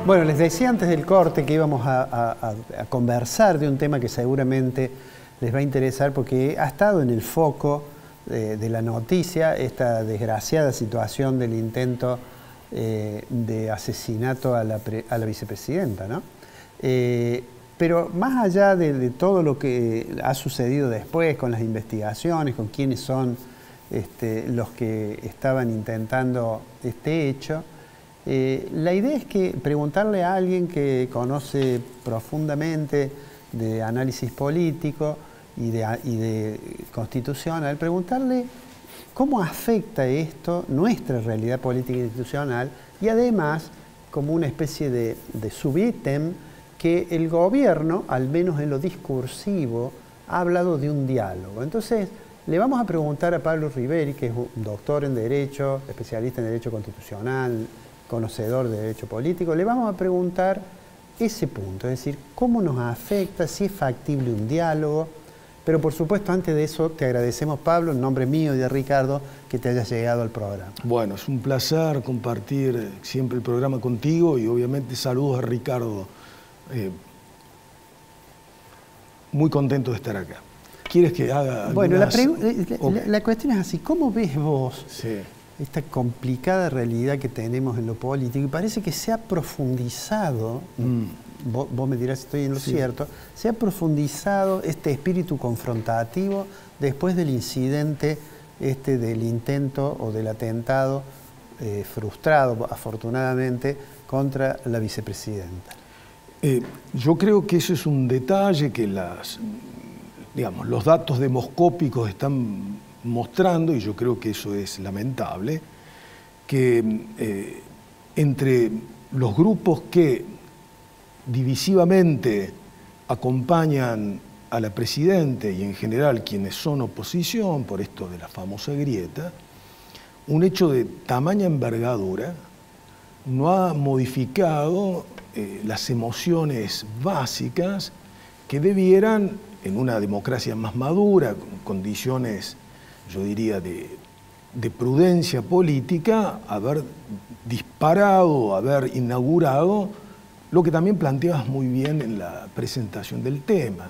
Bueno, les decía antes del corte que íbamos a conversar de un tema que seguramente les va a interesar porque ha estado en el foco de la noticia esta desgraciada situación del intento de asesinato a la vicepresidenta, ¿no? Pero más allá de todo lo que ha sucedido después con las investigaciones, con quiénes son los que estaban intentando este hecho, la idea es que preguntarle a alguien que conoce profundamente de análisis político y de constitucional, preguntarle cómo afecta esto nuestra realidad política e institucional y además como una especie de subítem que el gobierno, al menos en lo discursivo, ha hablado de un diálogo. Entonces, le vamos a preguntar a Pablo Riveri, que es un doctor en Derecho, especialista en Derecho Constitucional, conocedor de Derecho Político, le vamos a preguntar ese punto, es decir, cómo nos afecta, si es factible un diálogo. Pero por supuesto, antes de eso, te agradecemos, Pablo, en nombre mío y de Ricardo, que te hayas llegado al programa. Bueno, es un placer compartir siempre el programa contigo y obviamente saludos a Ricardo. Muy contento de estar acá. ¿Quieres que haga algunas... Bueno, la cuestión es así, ¿cómo ves vos esta complicada realidad que tenemos en lo político? Y parece que se ha profundizado, vos me dirás si estoy en lo cierto, se ha profundizado este espíritu confrontativo después del incidente del intento o del atentado frustrado, afortunadamente, contra la vicepresidenta. Yo creo que eso es un detalle que los datos demoscópicos están mostrando, y yo creo que eso es lamentable, que entre los grupos que divisivamente acompañan a la presidenta y en general quienes son oposición por esto de la famosa grieta, un hecho de tamaña envergadura no ha modificado las emociones básicas que debieran, en una democracia más madura, con condiciones, yo diría, de prudencia política, haber disparado, haber inaugurado lo que también planteabas muy bien en la presentación del tema,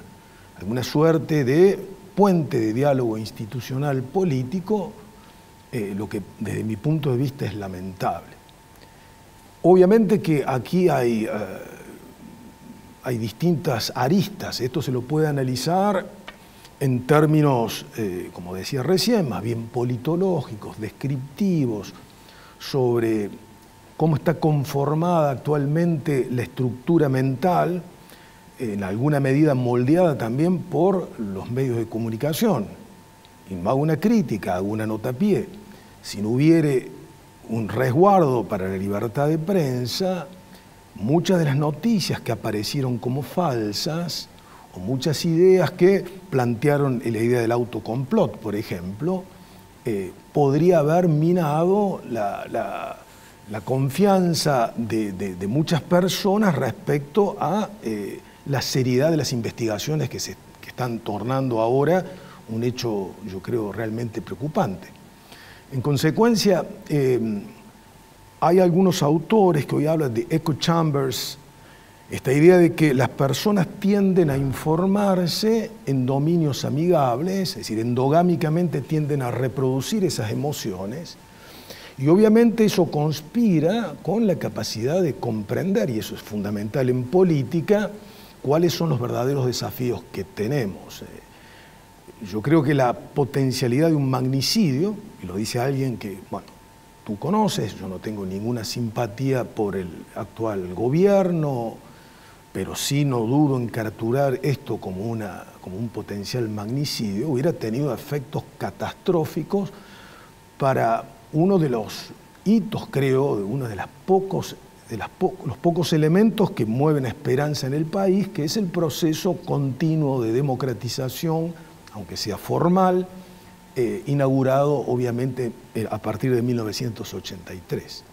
alguna suerte de puente de diálogo institucional político, lo que desde mi punto de vista es lamentable. Obviamente que aquí hay distintas aristas, esto se lo puede analizar en términos, como decía recién, más bien politológicos, descriptivos, sobre cómo está conformada actualmente la estructura mental, en alguna medida moldeada también por los medios de comunicación. Y hago una crítica, hago una nota a pie. Si no hubiere un resguardo para la libertad de prensa, muchas de las noticias que aparecieron como falsas, o muchas ideas que plantearon la idea del autocomplot, por ejemplo, podría haber minado la confianza de muchas personas respecto a la seriedad de las investigaciones que están tornando ahora un hecho, yo creo, realmente preocupante. En consecuencia, hay algunos autores que hoy hablan de echo chambers, esta idea de que las personas tienden a informarse en dominios amigables, es decir, endogámicamente tienden a reproducir esas emociones, y obviamente eso conspira con la capacidad de comprender, y eso es fundamental en política, cuáles son los verdaderos desafíos que tenemos. Yo creo que la potencialidad de un magnicidio, y lo dice alguien que, bueno, tú conoces, yo no tengo ninguna simpatía por el actual gobierno, pero sí no dudo en caraturar esto como un potencial magnicidio, hubiera tenido efectos catastróficos para uno de los hitos, creo, de uno de los pocos elementos que mueven esperanza en el país, que es el proceso continuo de democratización, aunque sea formal, inaugurado obviamente a partir de 1983.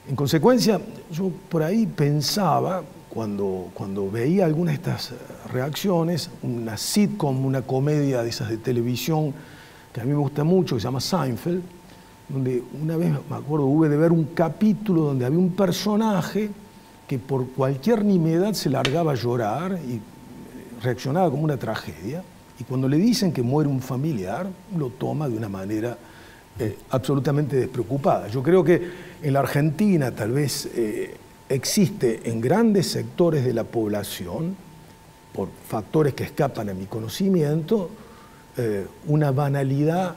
En consecuencia, yo por ahí pensaba, cuando veía algunas de estas reacciones, una sitcom, una comedia de esas de televisión que a mí me gusta mucho, que se llama Seinfeld, donde una vez, me acuerdo, hube de ver un capítulo donde había un personaje que por cualquier nimiedad se largaba a llorar y reaccionaba como una tragedia, y cuando le dicen que muere un familiar, lo toma de una manera absolutamente despreocupada. Yo creo que en la Argentina tal vez existe en grandes sectores de la población, por factores que escapan a mi conocimiento, una banalidad,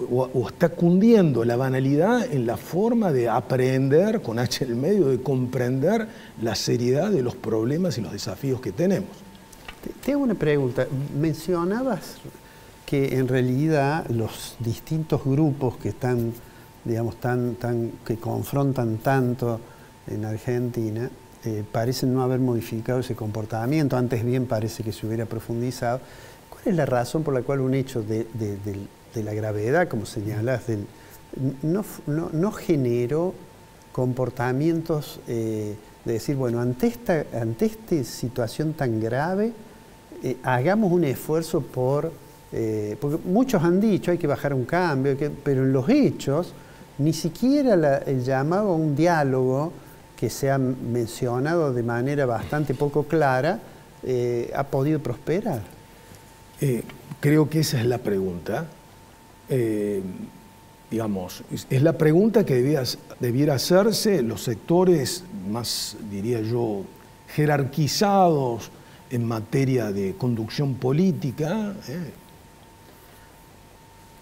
o está cundiendo la banalidad en la forma de aprender, con H en el medio, de comprender la seriedad de los problemas y los desafíos que tenemos. Te hago una pregunta. Mencionabas que en realidad los distintos grupos que están, digamos, que confrontan tanto en Argentina, parecen no haber modificado ese comportamiento, antes bien parece que se hubiera profundizado. ¿Cuál es la razón por la cual un hecho de la gravedad, como señalas, no generó comportamientos de decir, bueno, ante esta situación tan grave, hagamos un esfuerzo porque muchos han dicho hay que bajar un cambio, pero en los hechos ni siquiera el llamado a un diálogo que se ha mencionado de manera bastante poco clara ha podido prosperar? Creo que esa es la pregunta. Digamos, es la pregunta que debiera hacerse los sectores más, diría yo, jerarquizados en materia de conducción política.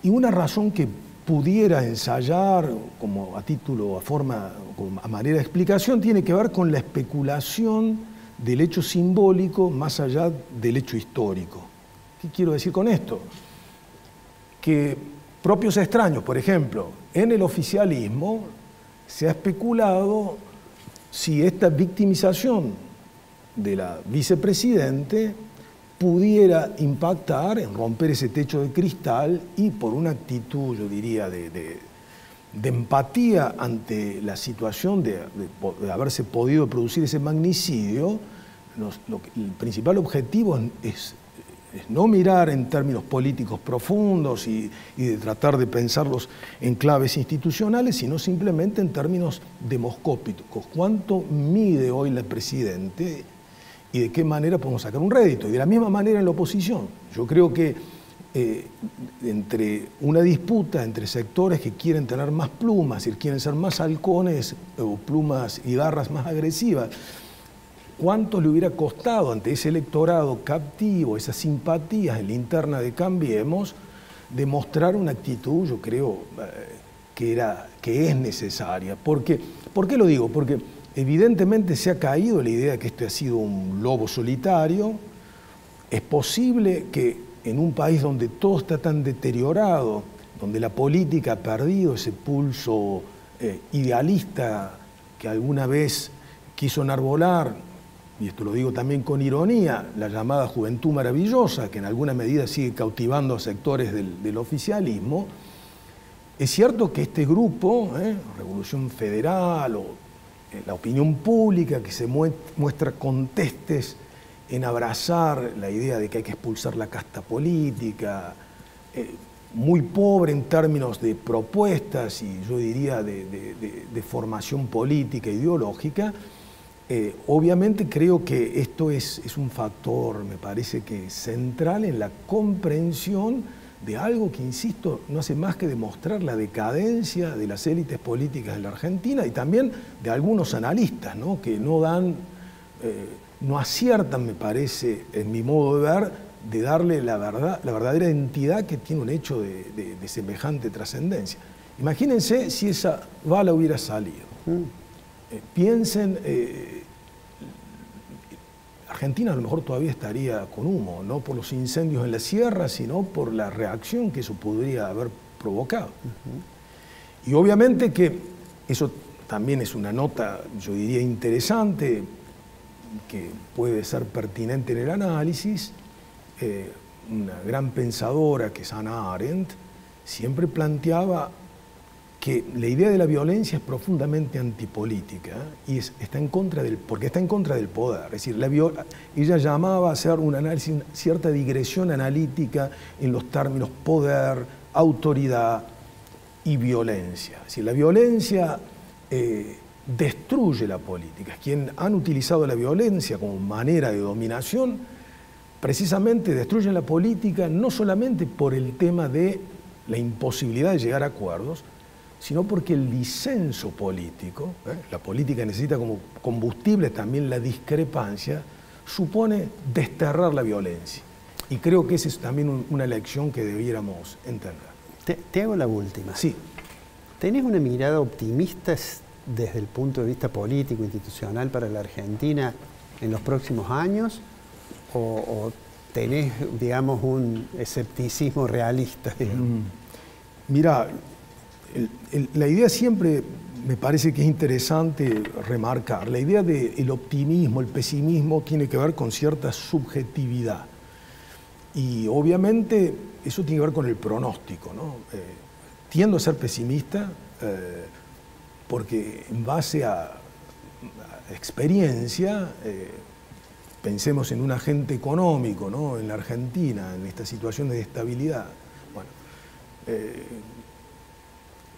Y una razón que pudiera ensayar como a título, a manera de explicación, tiene que ver con la especulación del hecho simbólico más allá del hecho histórico. ¿Qué quiero decir con esto? Que propios extraños, por ejemplo, en el oficialismo se ha especulado si esta victimización de la vicepresidente pudiera impactar en romper ese techo de cristal y por una actitud, yo diría, de empatía ante la situación de haberse podido producir ese magnicidio. El principal objetivo es no mirar en términos políticos profundos y de tratar de pensarlos en claves institucionales, sino simplemente en términos demoscópicos. ¿Cuánto mide hoy la Presidente y de qué manera podemos sacar un rédito? Y de la misma manera en la oposición. Yo creo que entre una disputa entre sectores que quieren tener más plumas y quieren ser más halcones o plumas y garras más agresivas, ¿cuánto le hubiera costado ante ese electorado captivo, esas simpatías en la interna de Cambiemos, demostrar una actitud, yo creo, que es necesaria? ¿Por qué lo digo? Porque evidentemente se ha caído la idea de que este ha sido un lobo solitario. Es posible que en un país donde todo está tan deteriorado, donde la política ha perdido ese pulso idealista que alguna vez quiso enarbolar, y esto lo digo también con ironía, la llamada juventud maravillosa, que en alguna medida sigue cautivando a sectores del oficialismo, es cierto que este grupo, Revolución Federal o la opinión pública, que se muestra contestes en abrazar la idea de que hay que expulsar la casta política, muy pobre en términos de propuestas y yo diría de formación política, ideológica. Obviamente creo que esto es un factor, me parece que central en la comprensión de algo que, insisto, no hace más que demostrar la decadencia de las élites políticas de la Argentina y también de algunos analistas, ¿no? Que no aciertan, me parece, en mi modo de ver, de darle la verdadera entidad que tiene un hecho de semejante trascendencia. Imagínense si esa bala hubiera salido. Piensen, Argentina a lo mejor todavía estaría con humo, no por los incendios en la sierra, sino por la reacción que eso podría haber provocado. Y obviamente que eso también es una nota, yo diría, interesante, que puede ser pertinente en el análisis. Una gran pensadora que es Hannah Arendt siempre planteaba que la idea de la violencia es profundamente antipolítica y está en contra porque está en contra del poder. Es decir, ella llamaba a hacer un análisis, cierta digresión analítica en los términos poder, autoridad y violencia. Es decir, la violencia destruye la política, es quien han utilizado la violencia como manera de dominación, precisamente destruyen la política no solamente por el tema de la imposibilidad de llegar a acuerdos, sino porque el disenso político, la política necesita como combustible también la discrepancia, supone desterrar la violencia. Y creo que esa es también una lección que debiéramos entender. Te hago la última. Sí. ¿Tenés una mirada optimista desde el punto de vista político, institucional para la Argentina en los próximos años? ¿O tenés, digamos, un escepticismo realista? Mira, la idea siempre me parece que es interesante remarcar. La idea del optimismo, el pesimismo, tiene que ver con cierta subjetividad. Y obviamente eso tiene que ver con el pronóstico, ¿no? Tiendo a ser pesimista porque en base a experiencia, pensemos en un agente económico, ¿no? En la Argentina, en esta situación de estabilidad. Bueno,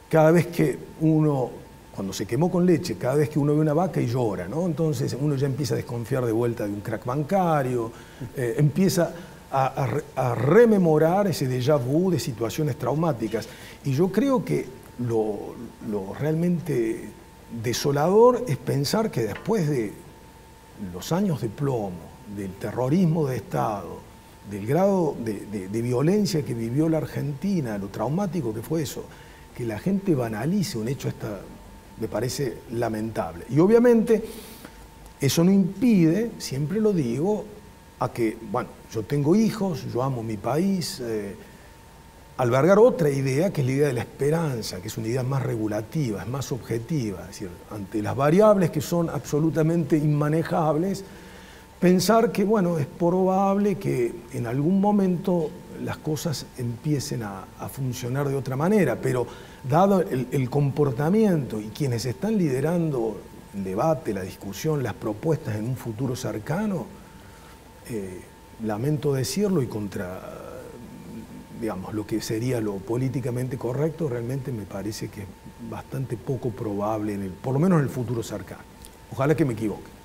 cada vez que uno, cuando se quemó con leche, cada vez que uno ve una vaca y llora, ¿no? Entonces uno ya empieza a desconfiar de vuelta de un crack bancario, empieza a rememorar ese déjà vu de situaciones traumáticas. Y yo creo que lo realmente desolador es pensar que después de los años de plomo, del terrorismo de Estado, del grado de violencia que vivió la Argentina, lo traumático que fue eso, que la gente banalice un hecho me parece lamentable. Y obviamente eso no impide, siempre lo digo, a que, bueno, yo tengo hijos, yo amo mi país, albergar otra idea, que es la idea de la esperanza, que es una idea más regulativa, es más objetiva, es decir, ante las variables que son absolutamente inmanejables, pensar que, bueno, es probable que en algún momento las cosas empiecen a funcionar de otra manera, pero dado el comportamiento y quienes están liderando el debate, la discusión, las propuestas en un futuro cercano, lamento decirlo y contra, digamos, lo que sería lo políticamente correcto, realmente me parece que es bastante poco probable, por lo menos en el futuro cercano. Ojalá que me equivoque.